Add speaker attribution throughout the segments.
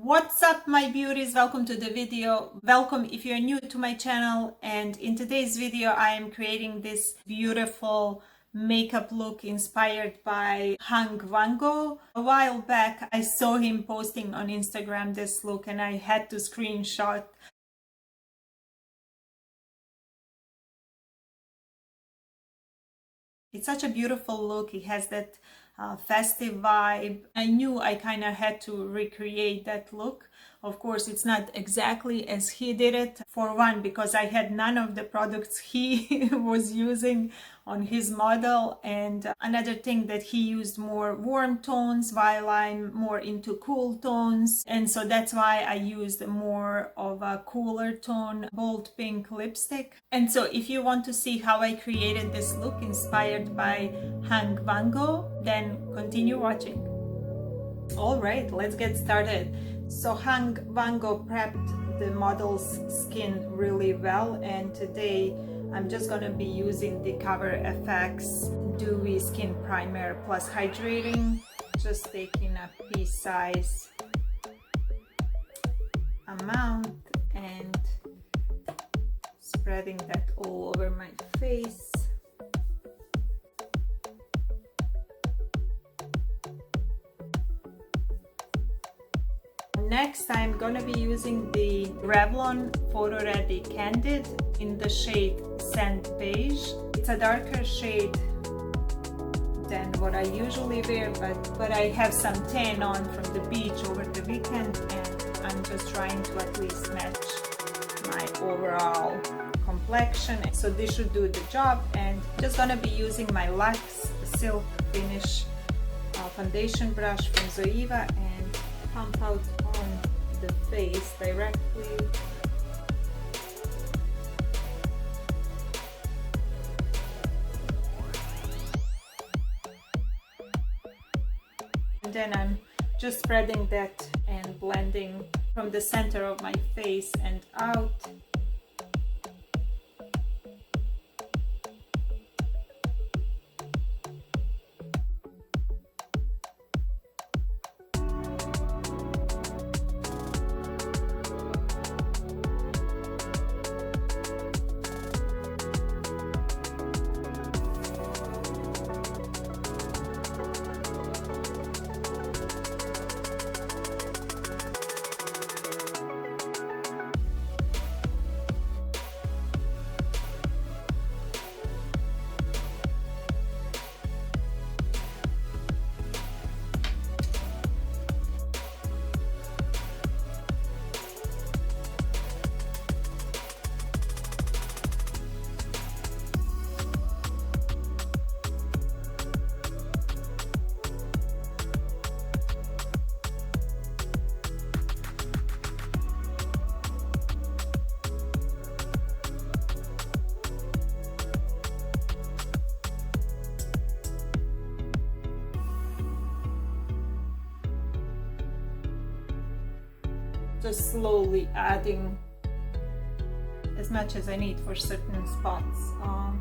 Speaker 1: What's up, my beauties? Welcome to the video. Welcome if you're new to my channel, and in today's video I am creating this beautiful makeup look inspired by Vanngo. A while back I saw him posting on Instagram this look and I had to screenshot. It's such a beautiful look. He has that festive vibe. I knew I kind of had to recreate that look. Of course, it's not exactly as he did it. For one, because I had none of the products he was using on his model, and another thing that he used more warm tones while I'm more into cool tones, and so that's why I used more of a cooler tone bold pink lipstick. And so if you want to see how I created this look inspired by Vanngo, then continue watching. All right, let's get started. So Vanngo prepped the model's skin really well, and today I'm just gonna be using the Cover FX Dewy Skin Primer plus Hydrating. Just taking a pea size amount and spreading that all over my face. Next, I'm gonna be using the Revlon Photo Ready Candid in the shade Sand Beige. It's a darker shade than what I usually wear, but I have some tan on from the beach over the weekend, and I'm just trying to at least match my overall complexion. So this should do the job, and I'm just gonna be using my Luxe Silk Finish foundation brush from Zoeva and pump out on the face directly. And then I'm just spreading that and blending from the center of my face and out. Just slowly adding as much as I need for certain spots. A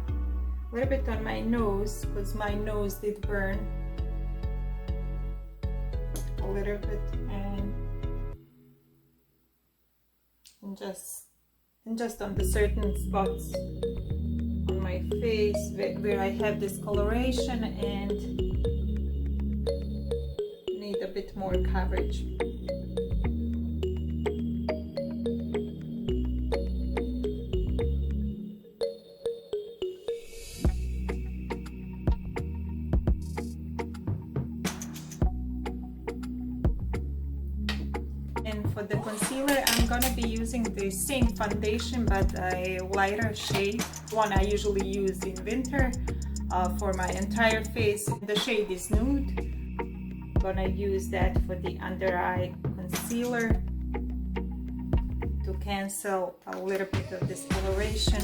Speaker 1: little bit on my nose, because my nose did burn a little bit, and just on the certain spots on my face where I have this coloration and need a bit more coverage. For the concealer, I'm gonna be using the same foundation but a lighter shade, one I usually use in winter for my entire face. The shade is Nude. I'm gonna use that for the under eye concealer to cancel a little bit of discoloration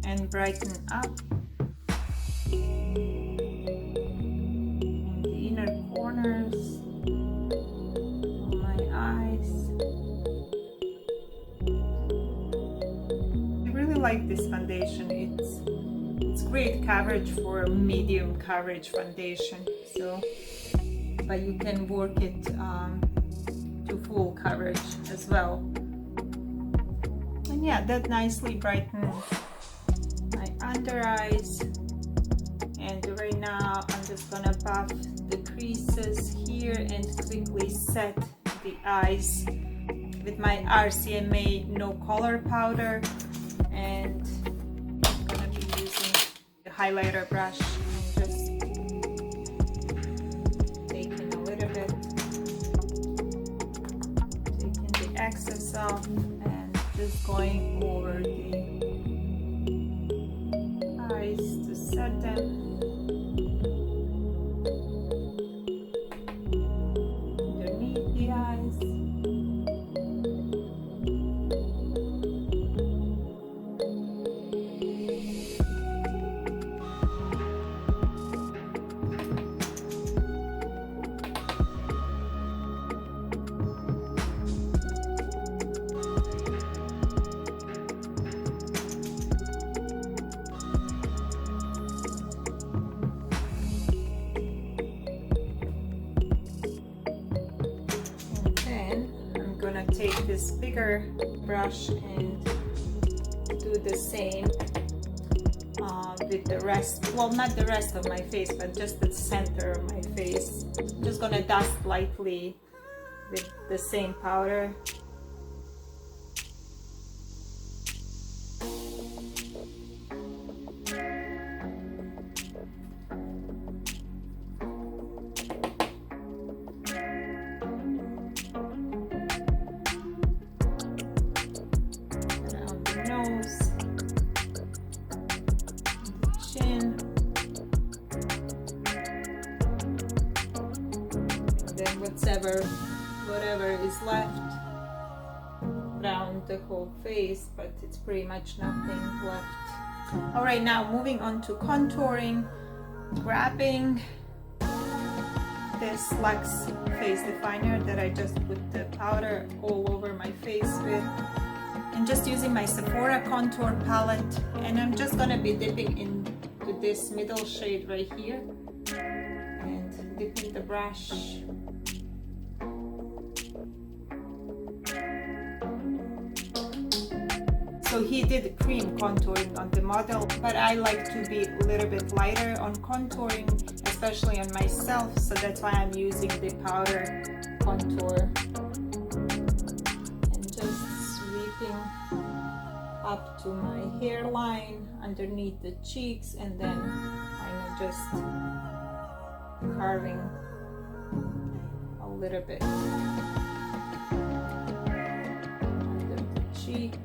Speaker 1: and brighten up corners, my eyes. I really like this foundation. It's great coverage for medium coverage foundation. So, but you can work it to full coverage as well. And yeah, that nicely brightens my under eyes. And right now I'm just gonna buff the creases here and quickly set the eyes with my RCMA no color powder. And I'm gonna be using the highlighter brush and just taking a little bit, taking the excess off and just going over the eyes to set them. Underneath the eyes. Take this bigger brush and do the same with the rest, well, not the rest of my face, but just the center of my face. I'm just gonna dust lightly with the same powder. Whatever is left around the whole face, but it's pretty much nothing left. All right, now moving on to contouring, grabbing this Luxe face definer that I just put the powder all over my face with, and just using my Sephora contour palette, and I'm just gonna be dipping into this middle shade right here and dipping the brush. So he did cream contouring on the model, but I like to be a little bit lighter on contouring, especially on myself, so that's why I'm using the powder contour. And just sweeping up to my hairline, underneath the cheeks, and then kind of just carving a little bit under the cheek.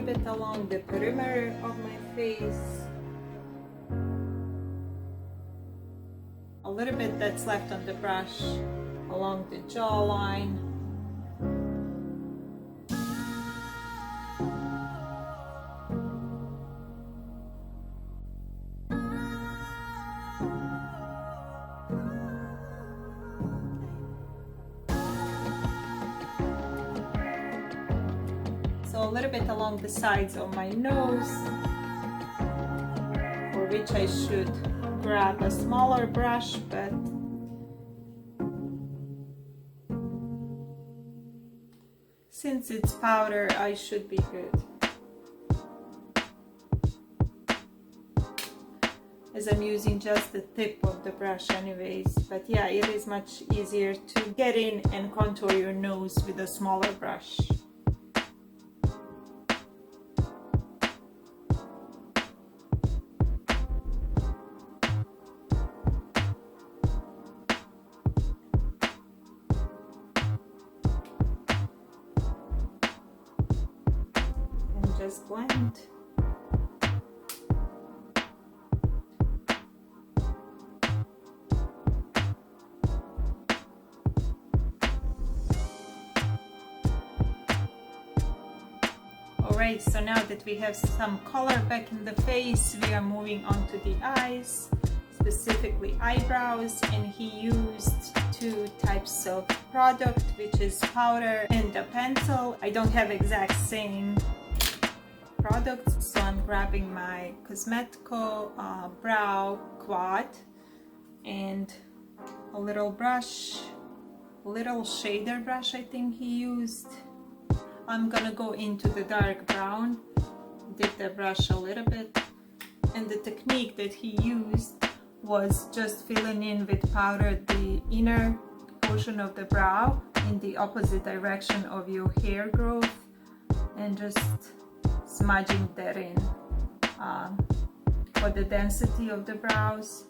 Speaker 1: Bit along the perimeter of my face, a little bit that's left on the brush along the jawline, so a little bit along the sides of my nose, for which I should grab a smaller brush, but since it's powder, I should be good. As I'm using just the tip of the brush anyways, but yeah, it is much easier to get in and contour your nose with a smaller brush. Just blend. Alright, so now that we have some color back in the face, we are moving on to the eyes. So specifically eyebrows, and he used two types of product, which is powder and a pencil. I don't have exact same products, so I'm grabbing my Cosmetico brow quad and a little brush, little shader brush I think he used. I'm gonna go into the dark brown, dip the brush a little bit, and the technique that he used was just filling in with powder the inner portion of the brow in the opposite direction of your hair growth, and just smudging that in for the density of the brows.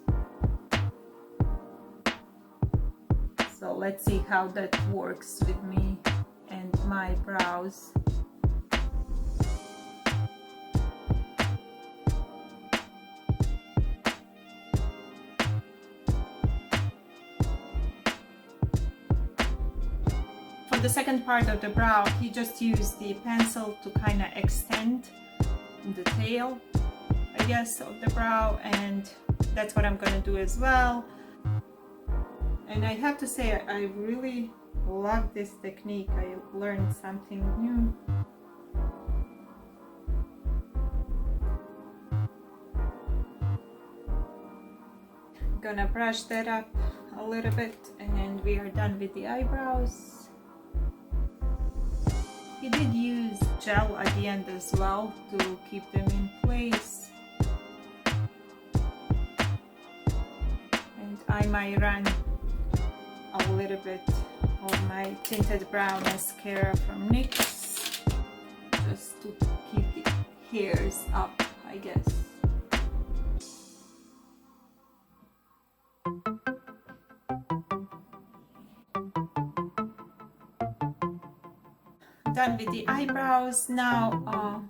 Speaker 1: So let's see how that works with me and my brows. For the second part of the brow, he just used the pencil to kind of extend the tail, I guess, of the brow, and that's what I'm gonna do as well. And I have to say, I really love this technique. I learned something new. Gonna brush that up a little bit, and we are done with the eyebrows. He did use gel at the end as well to keep them in place. And I might run a little bit of my tinted brow mascara from NYX just to keep the hairs up, I guess. Done with the eyebrows. Now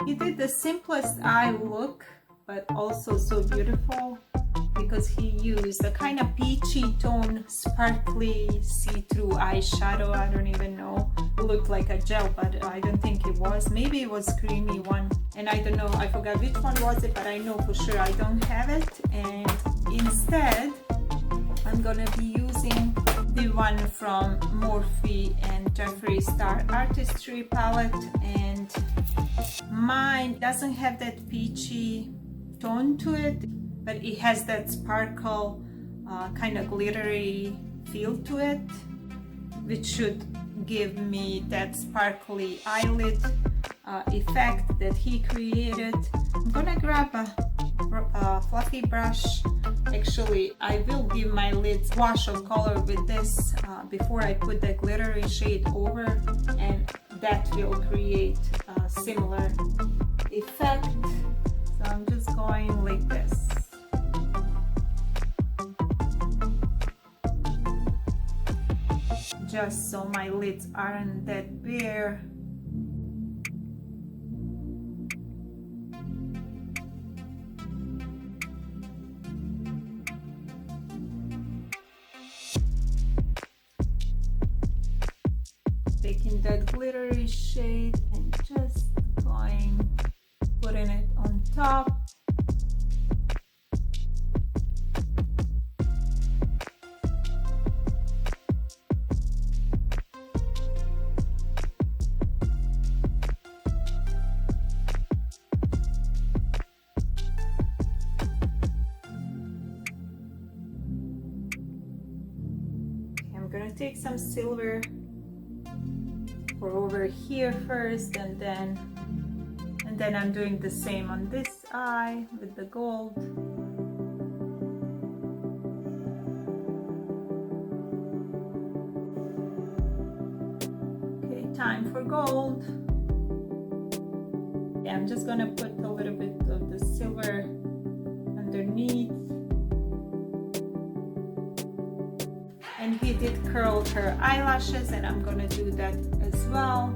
Speaker 1: he did the simplest eye look, but also so beautiful, because he used a kind of peachy tone, sparkly, see-through eyeshadow. I don't even know. It looked like a gel, but I don't think it was. Maybe it was creamy one, and I don't know. I forgot which one was it, but I know for sure I don't have it. And instead, I'm gonna be using the one from Morphe and Jeffree Star Artistry palette, and mine doesn't have that peachy tone to it, but it has that sparkle, kind of glittery feel to it, which should give me that sparkly eyelid effect that he created. I'm gonna grab a fluffy brush. Actually, I will give my lids wash of color with this before I put the glittery shade over, and that will create a similar effect. So I'm just going like this. Just so my lids aren't that bare. Taking that glittery shade and just putting it on top. Okay, I'm gonna take some silver for over here first, and then I'm doing the same on this eye with the gold. Okay, time for gold. Yeah, I'm just gonna put a little bit of the silver underneath. And he did curl her eyelashes, and I'm gonna do that as well.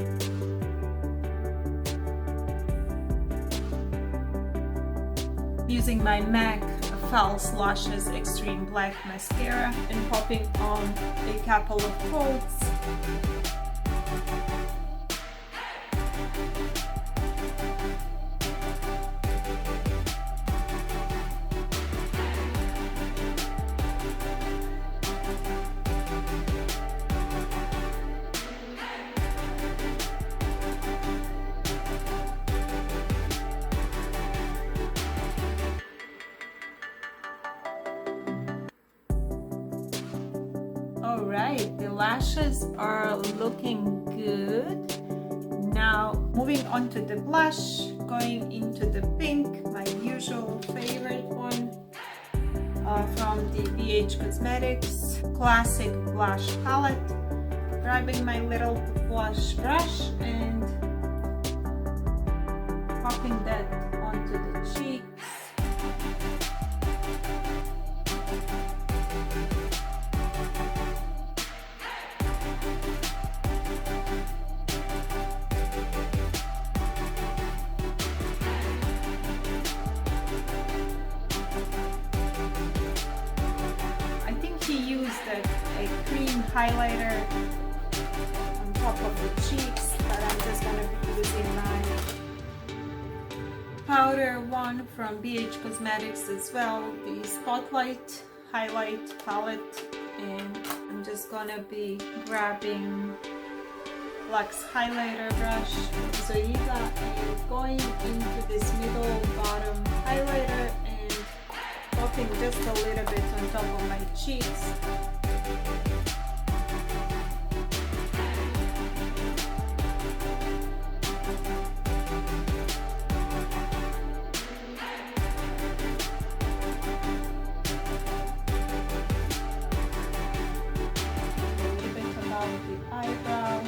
Speaker 1: Using my MAC False Lashes Extreme Black Mascara and popping on a couple of coats. All right, the lashes are looking good. Now moving on to the blush, going into the pink, my usual favorite one from the BH Cosmetics Classic Blush Palette. Grabbing my little blush brush and popping that onto the cheeks. I think he used a cream highlighter on top of the cheeks, but I'm just going to be using my powder one from BH Cosmetics as well, the Spotlight Highlight Palette, and I'm just going to be grabbing Luxe highlighter brush Zoeva and going into this middle bottom highlighter and popping just a little bit on top of my cheeks. A little bit about the eyebrow.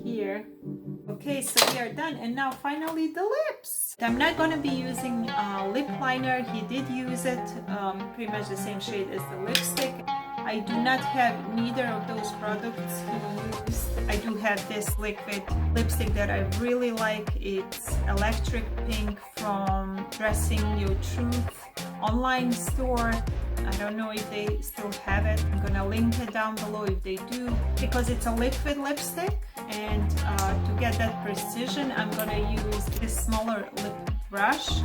Speaker 1: Here. Okay, so we are done, and now finally the lips. I'm not going to be using lip liner. He did use it, pretty much the same shade as the lipstick. I do not have neither of those products he used. I do have this liquid lipstick that I really like. It's Electric Pink from Dressing Your Truth online store. I don't know if they still have it. I'm gonna link it down below if they do, because it's a liquid lipstick, and to get that precision I'm gonna use this smaller lip brush.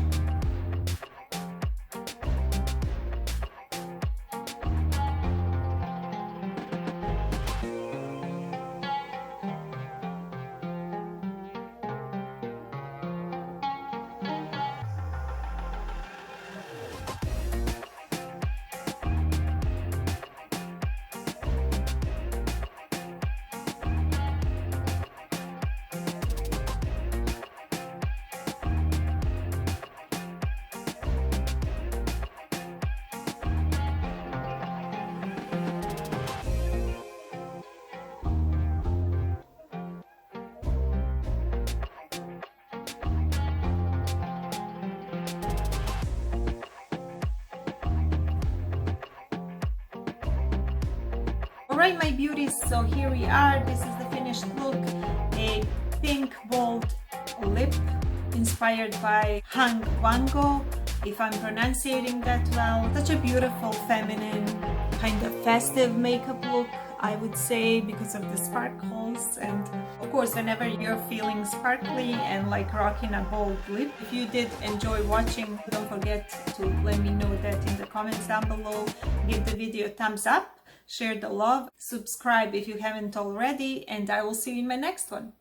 Speaker 1: Alright, my beauties, so here we are. This is the finished look. A pink bold lip inspired by Vanngo, if I'm pronouncing that well. Such a beautiful, feminine, kind of festive makeup look, I would say, because of the sparkles. And of course, whenever you're feeling sparkly and like rocking a bold lip, if you did enjoy watching, don't forget to let me know that in the comments down below. Give the video a thumbs up, share the love, subscribe if you haven't already, and I will see you in my next one.